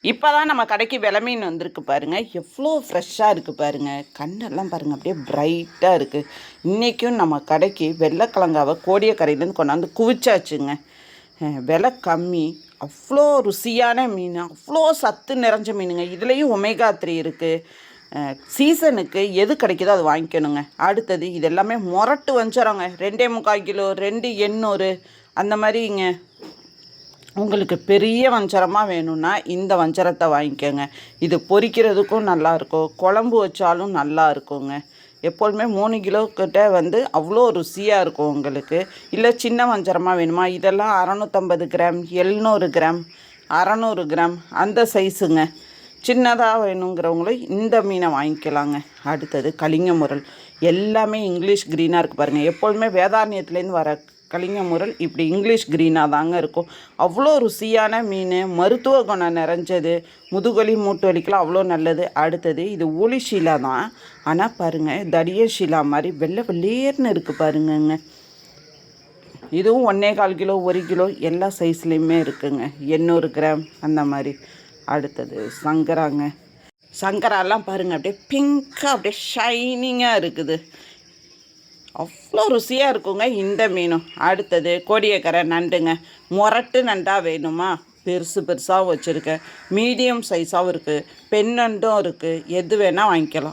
இப்போ தான் நம்ம கடைக்கு வில மீன் வந்திருக்கு பாருங்க. எவ்வளோ ஃப்ரெஷ்ஷாக இருக்குது பாருங்க. கண்ணெல்லாம் பாருங்க அப்படியே பிரைட்டாக இருக்குது. இன்றைக்கும் நம்ம கடைக்கு வெள்ளைக்கிழங்காவை கோடியக்கரையிலேருந்து கொண்டாந்து குவிச்சாச்சுங்க. விலை கம்மி, அவ்வளோ ருசியான மீன், அவ்வளோ சத்து நிறைஞ்ச மீனுங்க. இதுலேயும் ஒமேகா 3 இருக்குது. சீசனுக்கு எது கிடைக்குதோ அது வாங்கிக்கணுங்க. அடுத்தது இது எல்லாமே முரட்டு வஞ்சிரங்க. 2.25 கிலோ, 2.800 அந்த மாதிரிங்க. உங்களுக்கு பெரிய வஞ்சரமாக வேணும்னா இந்த வஞ்சரத்தை வாங்கிக்கோங்க. இது பொரிக்கிறதுக்கும் நல்லாயிருக்கும், குழம்பு வச்சாலும் நல்லா இருக்குங்க. எப்போதுமே 3 கிலோக்கிட்ட அவ்வளோ ருசியாக இருக்கும் உங்களுக்கு. இல்லை சின்ன வஞ்சரமாக வேணுமா, இதெல்லாம் 650 கிராம், 700 கிராம், 600 கிராம் அந்த சைஸுங்க. சின்னதாக வேணுங்கிறவங்களும் இந்த மீனை வாங்கிக்கலாங்க. அடுத்தது கலிங்க முரல். எல்லாமே இங்கிலீஷ் க்ரீனாக இருக்குது பாருங்கள். எப்போதுமே வேதாரண்யத்துலேருந்து வர கலிங்க முரல் இப்படி இங்கிலீஷ் க்ரீனாக தாங்க இருக்கும். அவ்வளோ ருசியான மீன், மருத்துவ குணம் நிறைஞ்சது, முதுகலி மூட்டு வலிக்கெலாம் அவ்வளோ நல்லது. அடுத்தது இது ஊலி ஷீலா தான், ஆனால் பாருங்கள் தடிய ஷீலா மாதிரி வெள்ளை வெள்ளேர்னு இருக்குது பாருங்கங்க. இதுவும் 1.25 கிலோ, 1 கிலோ எல்லா சைஸ்லேயுமே இருக்குங்க. 800 கிராம் அந்த மாதிரி. அடுத்தது சங்கராங்க. சங்கராலாம் பாருங்கள் அப்படியே பிங்காக அப்படியே ஷைனிங்காக இருக்குது. அவ்வளோ ருசியாக இருக்குங்க இந்த மீனும். அடுத்தது கோடியக்கரை நண்டுங்க. முரட்டு நண்டாக வேணுமா, பெருசு பெருசாகவும் வச்சுருக்கேன், மீடியம் சைஸாகவும் இருக்குது, பெண் நண்டும் இருக்குது. எது வேணால் வாங்கிக்கலாம்.